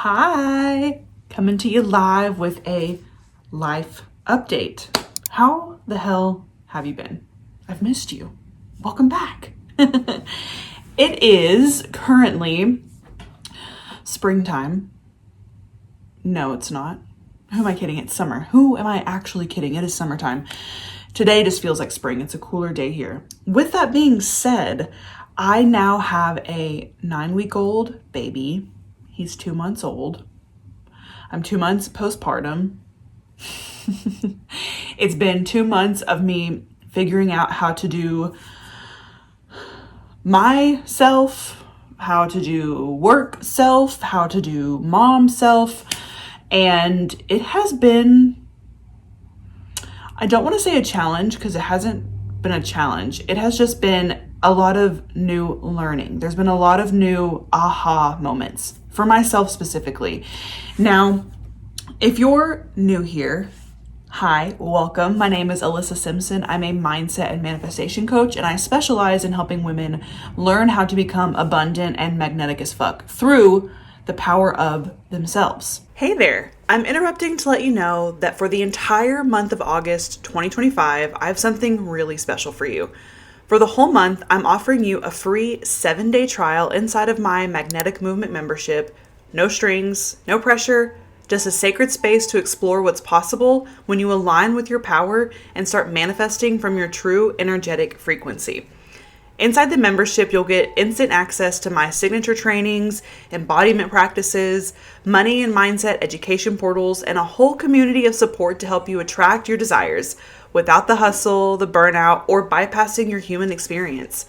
Hi, coming to you live with a life update. How the hell have you been? I've missed you. Welcome back. It is currently springtime. No, it's not. Who am I kidding? It's summer. Who am I actually kidding? It is summertime. Today just feels like spring. It's a cooler day here. With that being said, I now have a 9-week-old baby. He's 2 months old. I'm 2 months postpartum. It's been 2 months of me figuring out how to do myself, how to do work self, how to do mom self. And it has been, I don't want to say a challenge because it hasn't been a challenge. It has just been a lot of new learning. There's been a lot of new aha moments for myself specifically. Now, if you're new here, hi, welcome. My name is Alyssa Simpson. I'm a mindset and manifestation coach, and I specialize in helping women learn how to become abundant and magnetic as fuck through the power of themselves. Hey there, I'm interrupting to let you know that for the entire month of August 2025, I have something really special for you. For the whole month, I'm offering you a free 7-day trial inside of my Magnetic Movement membership. No strings, no pressure, just a sacred space to explore what's possible when you align with your power and start manifesting from your true energetic frequency. Inside the membership, you'll get instant access to my signature trainings, embodiment practices, money and mindset education portals, and a whole community of support to help you attract your desires without the hustle, the burnout, or bypassing your human experience.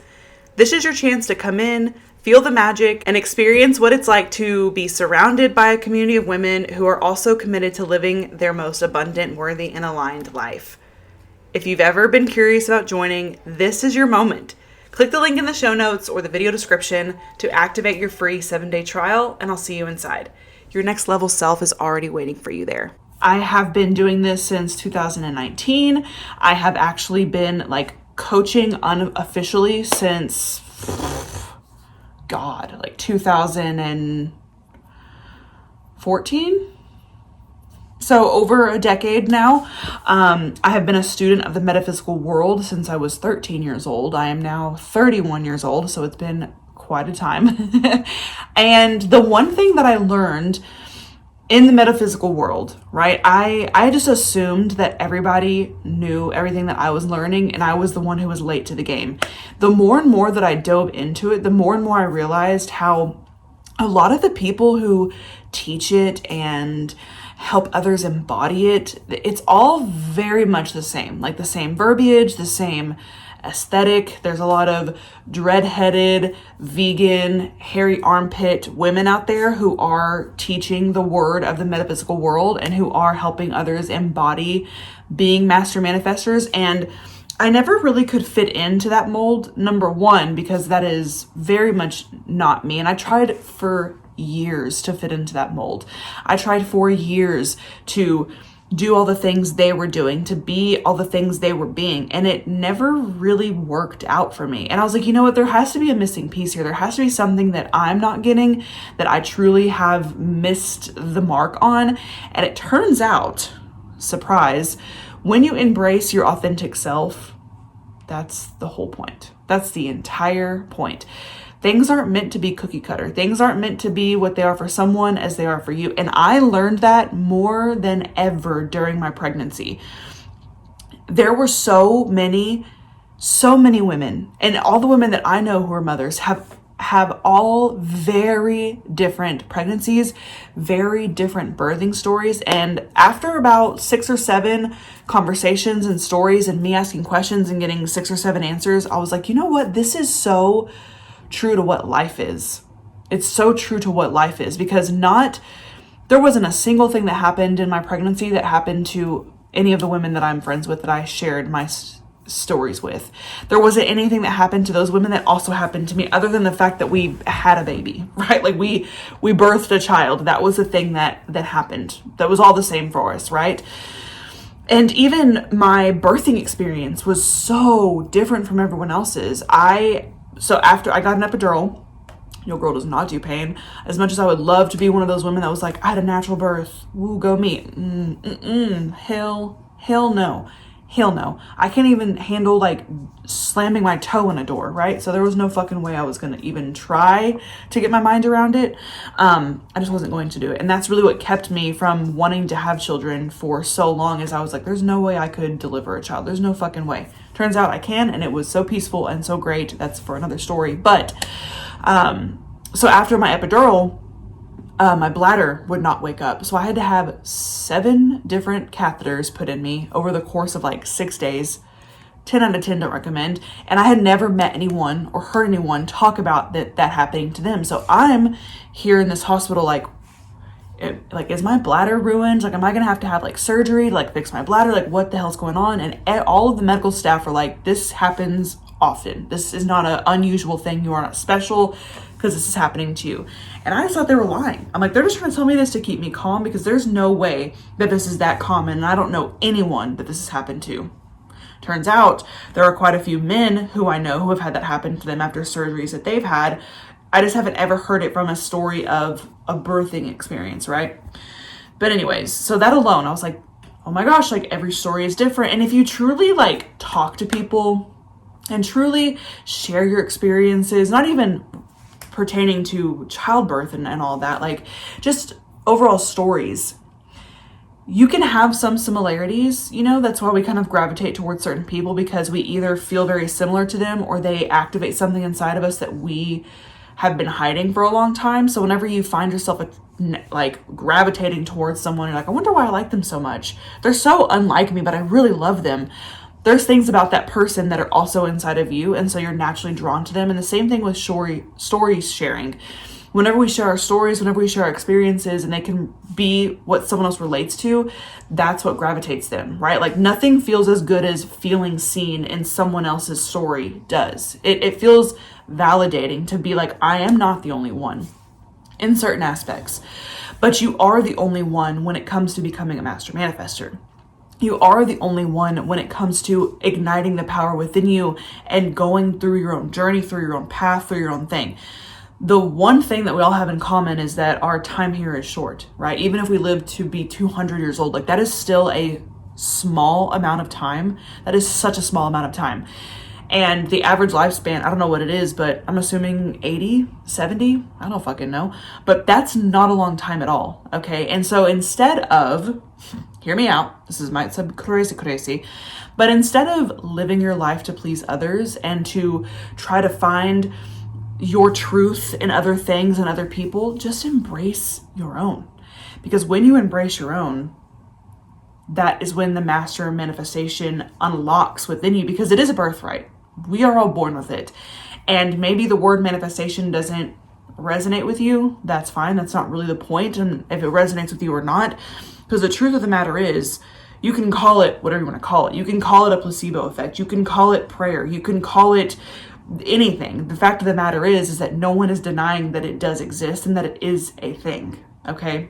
This is your chance to come in, feel the magic, and experience what it's like to be surrounded by a community of women who are also committed to living their most abundant, worthy, and aligned life. If you've ever been curious about joining, this is your moment. Click the link in the show notes or the video description to activate your free 7-day trial, and I'll see you inside. Your next level self is already waiting for you there. I have been doing this since 2019. I have actually been coaching unofficially since, 2014. So over a decade now. I have been a student of the metaphysical world since I was 13 years old. I am now 31 years old, so it's been quite a time. And the one thing that I learned in the metaphysical world, right? I just assumed that everybody knew everything that I was learning, and I was the one who was late to the game. The more and more that I dove into it, the more and more I realized how a lot of the people who teach it and help others embody it, it's all very much the same, like the same verbiage, the same aesthetic. There's a lot of dread-headed, vegan, hairy armpit women out there who are teaching the word of the metaphysical world and who are helping others embody being master manifestors. And I never really could fit into that mold, number one, because that is very much not me. And I tried for years to fit into that mold. I tried for years to do all the things they were doing, to be all the things they were being, and it never really worked out for me. And I was like, you know what, there has to be a missing piece here. There has to be something that I'm not getting, that I truly have missed the mark on. And it turns out, surprise, when you embrace your authentic self, that's the whole point. That's the entire point. Things aren't meant to be cookie cutter. Things aren't meant to be what they are for someone as they are for you. And I learned that more than ever during my pregnancy. There were so many women, and all the women that I know who are mothers have all very different pregnancies, very different birthing stories. And after about 6 or 7 conversations and stories and me asking questions and getting 6 or 7 answers, I was like, you know what? This is so true to what life is. It's so true to what life is, because there wasn't a single thing that happened in my pregnancy that happened to any of the women that I'm friends with that I shared my stories with. There wasn't anything that happened to those women that also happened to me, other than the fact that we had a baby, right? Like we birthed a child. That was the thing that happened. That was all the same for us, right? And even my birthing experience was so different from everyone else's. So after I got an epidural, Your girl does not do pain. As much as I would love to be one of those women that was like, I had a natural birth. Woo, go me. Hell no. Hell no. I can't even handle like slamming my toe in a door, right? So there was no fucking way I was going to even try to get my mind around it. I just wasn't going to do it. And that's really what kept me from wanting to have children for so long, is I was like, there's no way I could deliver a child. There's no fucking way. Turns out I can, and it was so peaceful and so great. That's for another story. But so after my epidural, my bladder would not wake up. So I had to have 7 different catheters put in me over the course of like 6 days. 10 out of 10 don't recommend. And I had never met anyone or heard anyone talk about that happening to them. So I'm here in this hospital like, is my bladder ruined? Like, am I going to have like surgery to like fix my bladder? Like, what the hell's going on? And all of the medical staff are like, this happens often. This is not an unusual thing. You are not special because this is happening to you. And I just thought they were lying. I'm like, they're just trying to tell me this to keep me calm, because there's no way that this is that common. And I don't know anyone that this has happened to. Turns out there are quite a few men who I know who have had that happen to them after surgeries that they've had. I just haven't ever heard it from a story of a birthing experience, right? But anyways, so that alone, I was like, oh my gosh, like every story is different. And if you truly like talk to people and truly share your experiences, not even pertaining to childbirth and all that, like just overall stories, you can have some similarities, you know. That's why we kind of gravitate towards certain people, because we either feel very similar to them or they activate something inside of us that we have been hiding for a long time. So whenever you find yourself like gravitating towards someone, you're like, I wonder why I like them so much. They're so unlike me, but I really love them. There's things about that person that are also inside of you, and so you're naturally drawn to them. And the same thing with story sharing. Whenever we share our stories, whenever we share our experiences, and they can be what someone else relates to, that's what gravitates them, right? Like nothing feels as good as feeling seen in someone else's story does. It feels validating to be like, I am not the only one in certain aspects, but you are the only one when it comes to becoming a master manifester. You are the only one when it comes to igniting the power within you and going through your own journey, through your own path, through your own thing. The one thing that we all have in common is that our time here is short, right? Even if we live to be 200 years old, like that is still a small amount of time. That is such a small amount of time. And the average lifespan, I don't know what it is, but I'm assuming 80, 70, I don't fucking know. But that's not a long time at all, okay? And so instead of, hear me out, this is might sound crazy, but instead of living your life to please others and to try to find your truth in other things and other people, just embrace your own. Because when you embrace your own, that is when the master manifestation unlocks within you, because it is a birthright. We are all born with it. And maybe the word manifestation doesn't resonate with you. That's fine. That's not really the point. And if it resonates with you or not, because the truth of the matter is, you can call it whatever you want to call it. You can call it a placebo effect. You can call it prayer. You can call it anything. The fact of the matter is that no one is denying that it does exist and that it is a thing. Okay.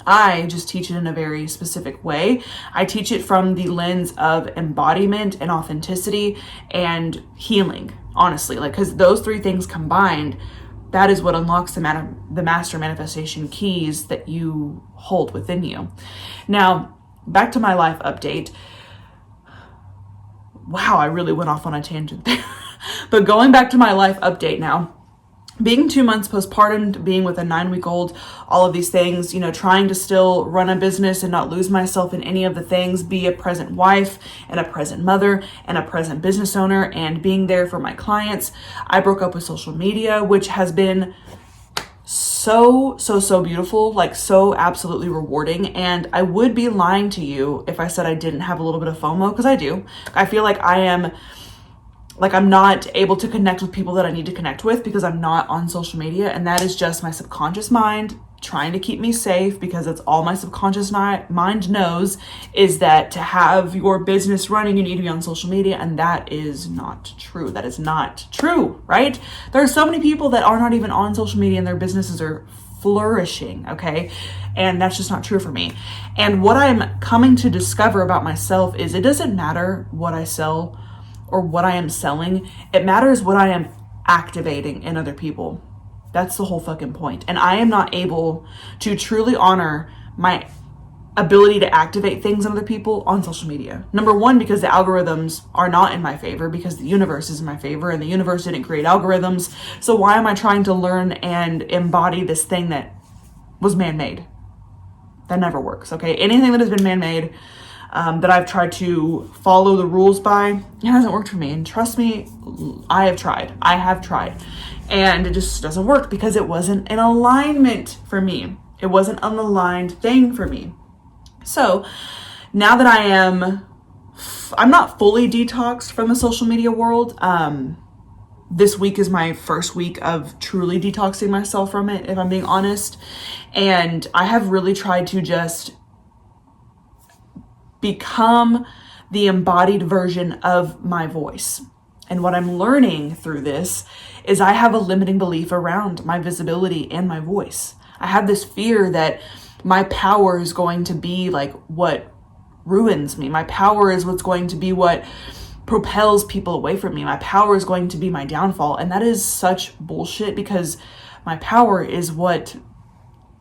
I just teach it in a very specific way. I teach it from the lens of embodiment and authenticity and healing, honestly, like, because those 3 things combined, that is what unlocks the master manifestation keys that you hold within you. Now, back to my life update. Wow, I really went off on a tangent there. But going back to my life update now, being 2 months postpartum, being with a 9-week-old, all of these things, you know, trying to still run a business and not lose myself in any of the things, be a present wife and a present mother and a present business owner, and being there for my clients. I broke up with social media, which has been so beautiful, like so absolutely rewarding. And I would be lying to you if I said I didn't have a little bit of FOMO, because I do. I feel like I'm not able to connect with people that I need to connect with because I'm not on social media. And that is just my subconscious mind trying to keep me safe, because it's all my subconscious mind knows, is that to have your business running, you need to be on social media. And that is not true. That is not true, right? There are so many people that are not even on social media and their businesses are flourishing, okay? And that's just not true for me. And what I'm coming to discover about myself is it doesn't matter what I sell or what I am selling. It matters what I am activating in other people. That's the whole fucking point. And I am not able to truly honor my ability to activate things in other people on social media. Number one, because the algorithms are not in my favor, because the universe is in my favor and the universe didn't create algorithms. So why am I trying to learn and embody this thing that was man-made? That never works, okay? Anything that has been man-made, that I've tried to follow the rules by, it hasn't worked for me. And trust me, I have tried. And it just doesn't work because it wasn't an alignment for me. It wasn't an aligned thing for me. So now that I'm not fully detoxed from the social media world. This week is my first week of truly detoxing myself from it, if I'm being honest. And I have really tried to just become the embodied version of my voice. And what I'm learning through this is I have a limiting belief around my visibility and my voice. I have this fear that my power is going to be like what ruins me. My power is what's going to be what propels people away from me. My power is going to be my downfall. And that is such bullshit, because my power is what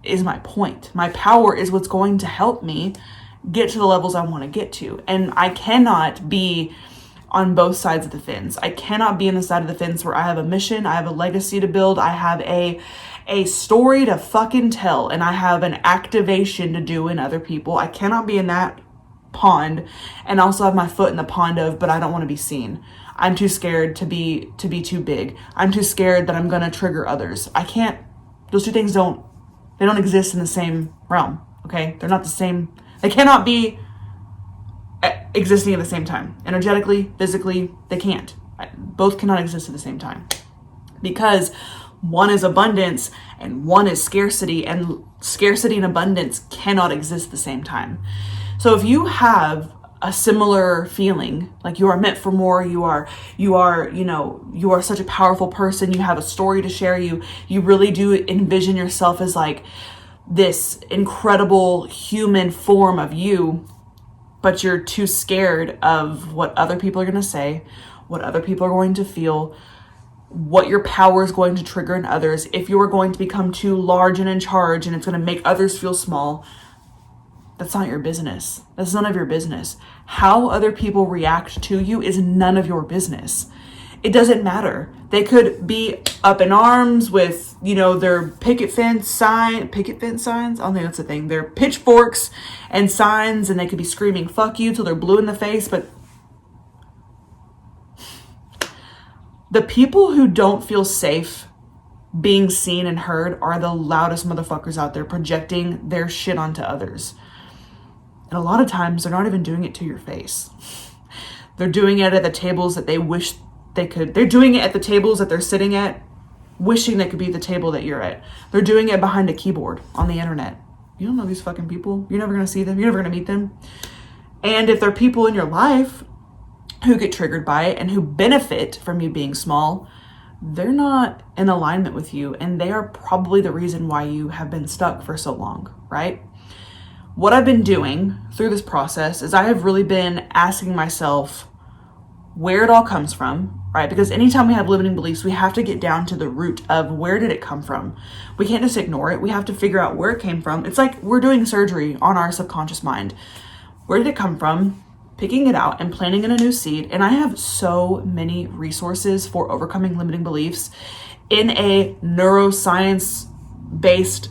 is my point. My power is what's going to help me get to the levels I want to get to. And I cannot be on both sides of the fence. I cannot be on the side of the fence where I have a mission, I have a legacy to build, I have a story to fucking tell, and I have an activation to do in other people. I cannot be in that pond and also have my foot in the pond of, but I don't want to be seen. I'm too scared to be too big. I'm too scared that I'm going to trigger others. I can't, those two things don't exist in the same realm. Okay. They're not the same. They cannot be existing at the same time. Energetically, physically, they can't. Both cannot exist at the same time, because one is abundance and one is scarcity, and scarcity and abundance cannot exist at the same time. So if you have a similar feeling, like you are meant for more, you are such a powerful person, you have a story to share, you really do envision yourself as like this incredible human form of you, but you're too scared of what other people are going to say, what other people are going to feel, what your power is going to trigger in others, if you are going to become too large and in charge and it's going to make others feel small. That's not your business. That's none of your business. How other people react to you is none of your business. It doesn't matter. They could be up in arms with, their picket fence signs. I don't think that's a thing. Their pitchforks and signs, and they could be screaming, "Fuck you," till they're blue in the face. But the people who don't feel safe being seen and heard are the loudest motherfuckers out there, projecting their shit onto others. And a lot of times they're not even doing it to your face. They're doing it at the tables that they wish they could. They're doing it at the tables that they're sitting at, wishing they could be at the table that you're at. They're doing it behind a keyboard on the internet. You don't know these fucking people. You're never going to see them. You're never going to meet them. And if they're people in your life who get triggered by it and who benefit from you being small, they're not in alignment with you. And they are probably the reason why you have been stuck for so long, right? What I've been doing through this process is I have really been asking myself where it all comes from, right? Because anytime we have limiting beliefs, we have to get down to the root of where did it come from. We can't just ignore it. We have to figure out where it came from. It's like we're doing surgery on our subconscious mind. Where did it come from? Picking it out and planting in a new seed. And I have so many resources for overcoming limiting beliefs in a neuroscience-based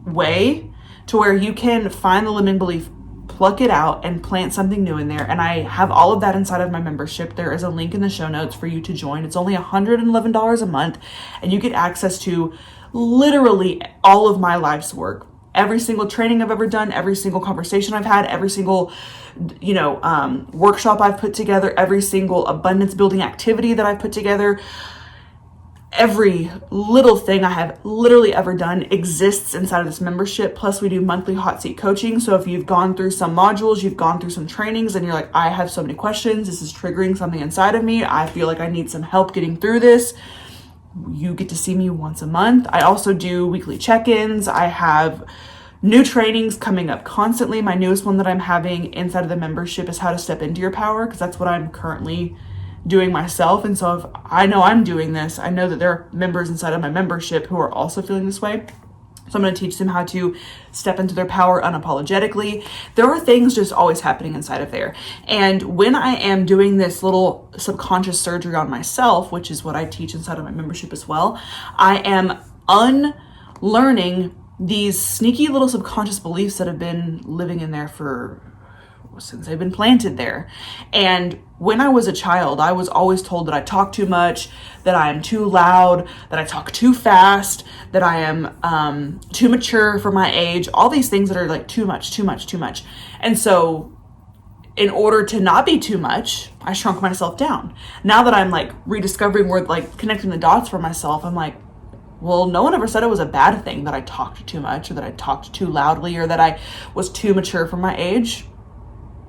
way, to where you can find the limiting belief, pluck it out, and plant something new in there. And I have all of that inside of my membership. There is a link in the show notes for you to join. It's only $111 a month, and you get access to literally all of my life's work. Every single training I've ever done, every single conversation I've had, every single, workshop I've put together, every single abundance building activity that I've put together. Every little thing I have literally ever done exists inside of this membership. Plus we do monthly hot seat coaching. So if you've gone through some modules, you've gone through some trainings, and you're like, I have so many questions, this is triggering something inside of me, I feel like I need some help getting through this, you get to see me once a month. I also do weekly check-ins. I have new trainings coming up constantly. My newest one that I'm having inside of the membership is how to step into your power, because that's what I'm currently doing myself. And so if I know I'm doing this, I know that there are members inside of my membership who are also feeling this way. So I'm going to teach them how to step into their power unapologetically. There are things just always happening inside of there. And when I am doing this little subconscious surgery on myself, which is what I teach inside of my membership as well, I am unlearning these sneaky little subconscious beliefs that have been living in there since they've been planted there. And when I was a child, I was always told that I talk too much, that I am too loud, that I talk too fast, that I am too mature for my age, all these things that are like too much. And so in order to not be too much, I shrunk myself down. Now that I'm like rediscovering where, like, connecting the dots for myself, I'm like, well, no one ever said it was a bad thing that I talked too much, or that I talked too loudly, or that I was too mature for my age.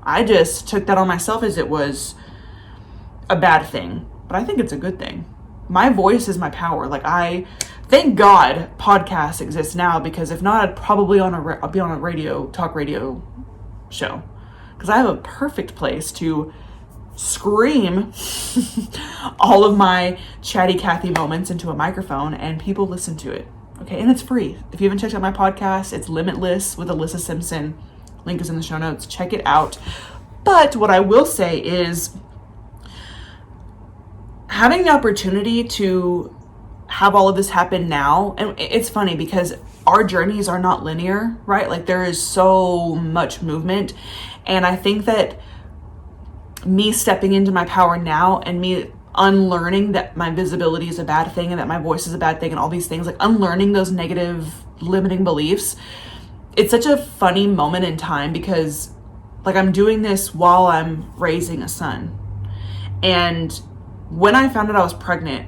I just took that on myself as it was a bad thing, but I think it's a good thing. My voice is my power. Like, I thank God podcasts exist now, because if not, I'd probably be on a talk radio show, because I have a perfect place to scream all of my chatty Cathy moments into a microphone and people listen to it. Okay, and it's free. If you haven't checked out my podcast, it's Limitless with Alyssa Simpson. Link is in the show notes. Check it out. But what I will say is, having the opportunity to have all of this happen now, and it's funny because our journeys are not linear, right? Like, there is so much movement. And I think that me stepping into my power now, and me unlearning that my visibility is a bad thing and that my voice is a bad thing and all these things, like unlearning those negative limiting beliefs, it's such a funny moment in time, because like, I'm doing this while I'm raising a son. And when I found out I was pregnant,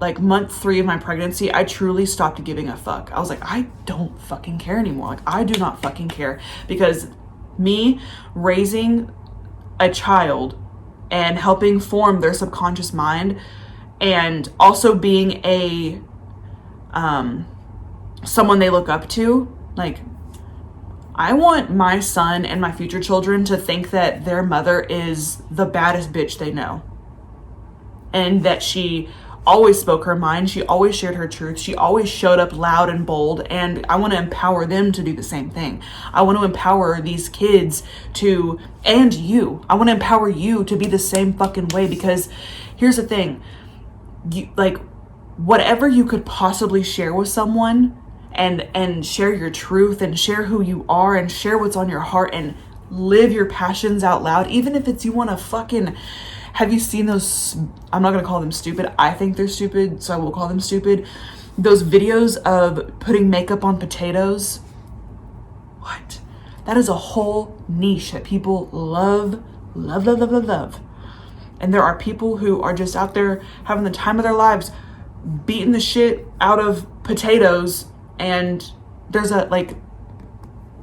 like month 3 of my pregnancy, I truly stopped giving a fuck. I was like, I don't fucking care anymore. Like, I do not fucking care, because me raising a child and helping form their subconscious mind, and also being a someone they look up to, like, I want my son and my future children to think that their mother is the baddest bitch they know, and that she always spoke her mind, she always shared her truth, she always showed up loud and bold. And I want to empower them to do the same thing. I want to empower these kids to, and you, I want to empower you to be the same fucking way. Because here's the thing, you, like, whatever you could possibly share with someone, and share your truth, and share who you are, and share what's on your heart, and live your passions out loud, even if it's you want to fucking, have you seen those, I'm not going to call them stupid, I think they're stupid, so I will call them stupid, those videos of putting makeup on potatoes? What? That is a whole niche that people love. And there are people who are just out there having the time of their lives, beating the shit out of potatoes, and there's a, like,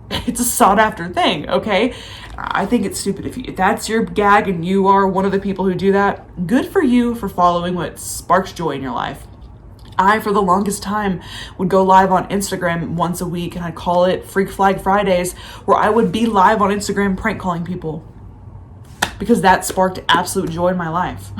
it's a sought after thing, okay? I think it's stupid. If that's your gag and you are one of the people who do that, good for you for following what sparks joy in your life. I, for the longest time, would go live on Instagram once a week, and I'd call it Freak Flag Fridays, where I would be live on Instagram prank calling people, because that sparked absolute joy in my life.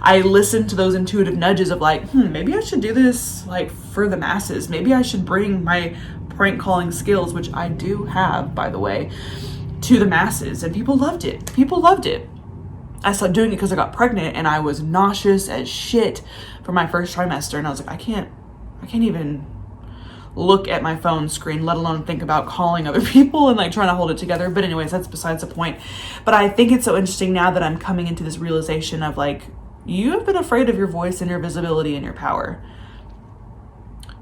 I listened to those intuitive nudges of like, maybe I should do this like for the masses. Maybe I should bring my prank calling skills, which I do have, by the way, to the masses. And people loved it. I started doing it because I got pregnant, and I was nauseous as shit for my first trimester. And I was like, I can't even look at my phone screen, let alone think about calling other people and like trying to hold it together. But anyways, that's besides the point. But I think it's so interesting now that I'm coming into this realization of like, you have been afraid of your voice and your visibility and your power.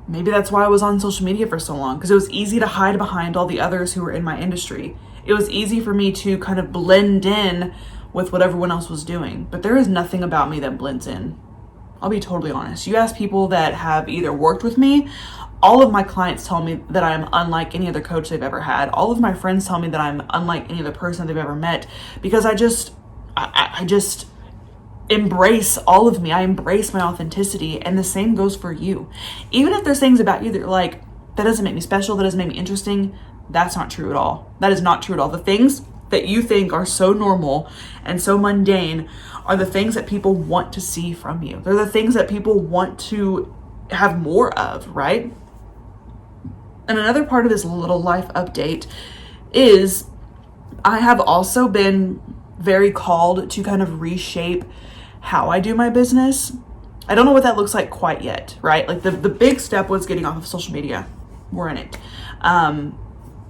Maybe that's why I was on social media for so long, because it was easy to hide behind all the others who were in my industry. It was easy for me to kind of blend in with what everyone else was doing. But there is nothing about me that blends in. I'll be totally honest. You ask people that have either worked with me, all of my clients tell me that I'm unlike any other coach they've ever had. All of my friends tell me that I'm unlike any other person they've ever met, because I just embrace all of me. I embrace my authenticity, and the same goes for you. Even if there's things about you that you're like, that doesn't make me special, that doesn't make me interesting, that's not true at all. That is not true at all. The things that you think are so normal and so mundane are the things that people want to see from you. They're the things that people want to have more of, right? And another part of this little life update is I have also been very called to kind of reshape how I do my business. I don't know what that looks like quite yet, right? Like the big step was getting off of social media. We're in it.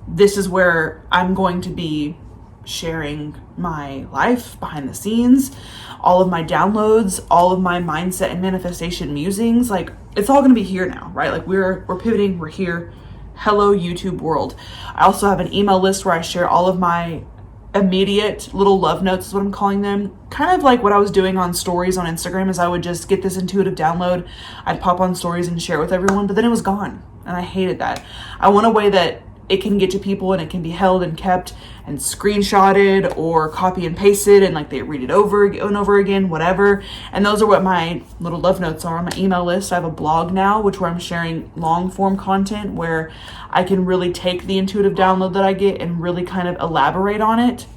This is where I'm going to be sharing my life behind the scenes, all of my downloads, all of my mindset and manifestation musings. Like it's all going to be here now, right? Like we're pivoting, we're here. Hello, YouTube world. I also have an email list where I share all of my immediate little love notes is what I'm calling them. Kind of like what I was doing on stories on Instagram is I would just get this intuitive download. I'd pop on stories and share with everyone, but then it was gone. And I hated that. I want a way that it can get to people and it can be held and kept and screenshotted or copy and pasted and like they read it over and over again, whatever. And those are what my little love notes are on my email list. I have a blog now, where I'm sharing long form content where I can really take the intuitive download that I get and really kind of elaborate on it.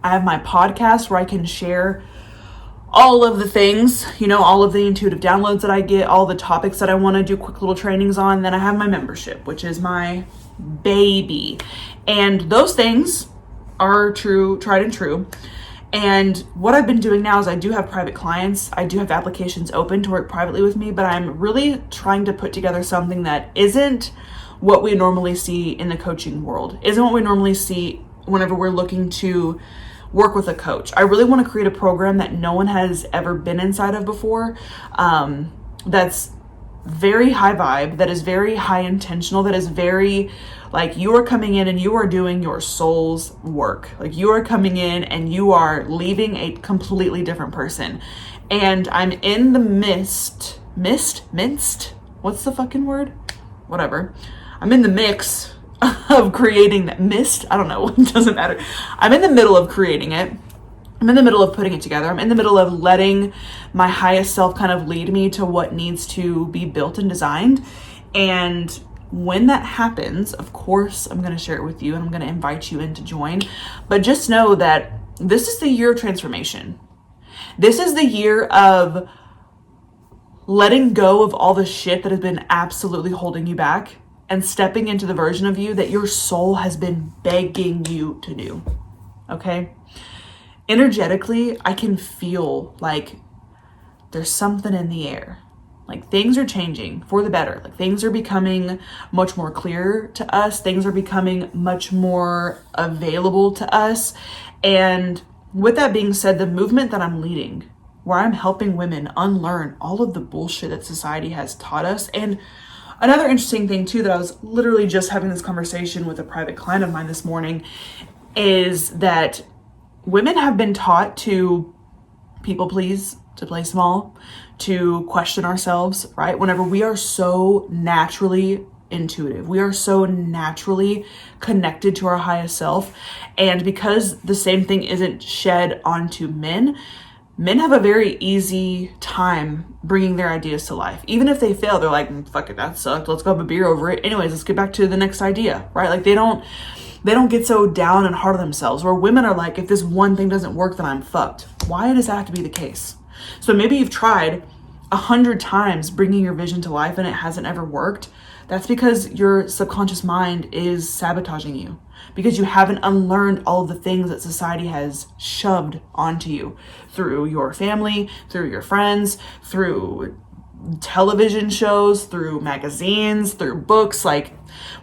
I have my podcast where I can share all of the things, all of the intuitive downloads that I get, all the topics that I want to do quick little trainings on. Then I have my membership, which is my baby. And those things are tried and true. And what I've been doing now is I do have private clients. I do have applications open to work privately with me, but I'm really trying to put together something that isn't what we normally see in the coaching world, isn't what we normally see whenever we're looking to work with a coach. I really want to create a program that no one has ever been inside of before. That's very high vibe, that is very high intentional, that is very like you are coming in and you are doing your soul's work. Like you are coming in and you are leaving a completely different person. And I'm in the minced? What's the fucking word? Whatever. I'm in the mix of creating that mist. I don't know. It doesn't matter. I'm in the middle of creating it. I'm in the middle of putting it together. I'm in the middle of letting my highest self kind of lead me to what needs to be built and designed. And when that happens, of course, I'm going to share it with you and I'm going to invite you in to join. But just know that this is the year of transformation. This is the year of letting go of all the shit that has been absolutely holding you back and stepping into the version of you that your soul has been begging you to do. Okay? Energetically, I can feel like there's something in the air. Like things are changing for the better. Like things are becoming much more clear to us. Things are becoming much more available to us. And with that being said, the movement that I'm leading, where I'm helping women unlearn all of the bullshit that society has taught us. And another interesting thing too, that I was literally just having this conversation with a private client of mine this morning, is that women have been taught to people please, to play small, to question ourselves, right? Whenever we are so naturally intuitive, we are so naturally connected to our highest self. And because the same thing isn't shed onto men have a very easy time bringing their ideas to life. Even if they fail, they're like, fuck it, that sucked. Let's go have a beer over it. Anyways, let's get back to the next idea, right? Like they don't get so down and hard on themselves, where women are like, if this one thing doesn't work, then I'm fucked. Why does that have to be the case? So maybe you've tried 100 times bringing your vision to life and it hasn't ever worked. That's because your subconscious mind is sabotaging you, because you haven't unlearned all of the things that society has shoved onto you through your family, through your friends, through television shows, through magazines, through books. Like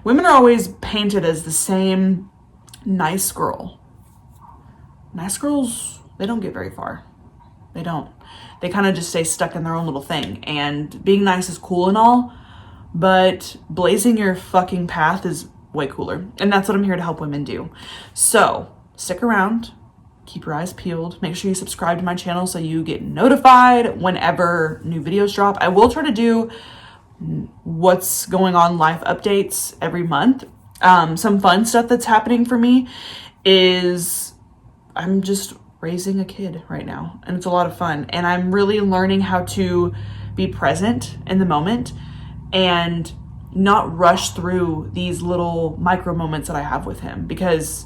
women are always painted as the same nice girl. Nice girls, they don't get very far. They don't. They kind of just stay stuck in their own little thing. And being nice is cool and all, but blazing your fucking path is way cooler. And that's what I'm here to help women do. So stick around, keep your eyes peeled. Make sure you subscribe to my channel so you get notified whenever new videos drop. I will try to do what's going on life updates every month. Some fun stuff that's happening for me is I'm just raising a kid right now, and it's a lot of fun. And I'm really learning how to be present in the moment and not rush through these little micro moments that I have with him, because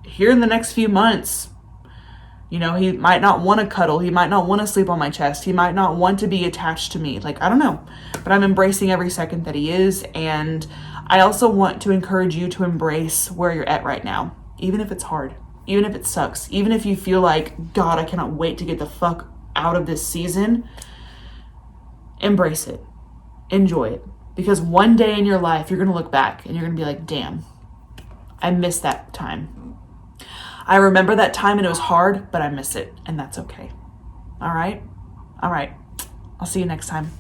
here in the next few months, you know, he might not want to cuddle. He might not want to sleep on my chest. He might not want to be attached to me. Like, I don't know. But I'm embracing every second that he is. And I also want to encourage you to embrace where you're at right now, even if it's hard, even if it sucks, even if you feel like, God, I cannot wait to get the fuck out of this season. Embrace it. Enjoy it. Because one day in your life, you're going to look back and you're going to be like, damn, I missed that time. I remember that time and it was hard, but I miss it, and that's okay. All right? All right. I'll see you next time.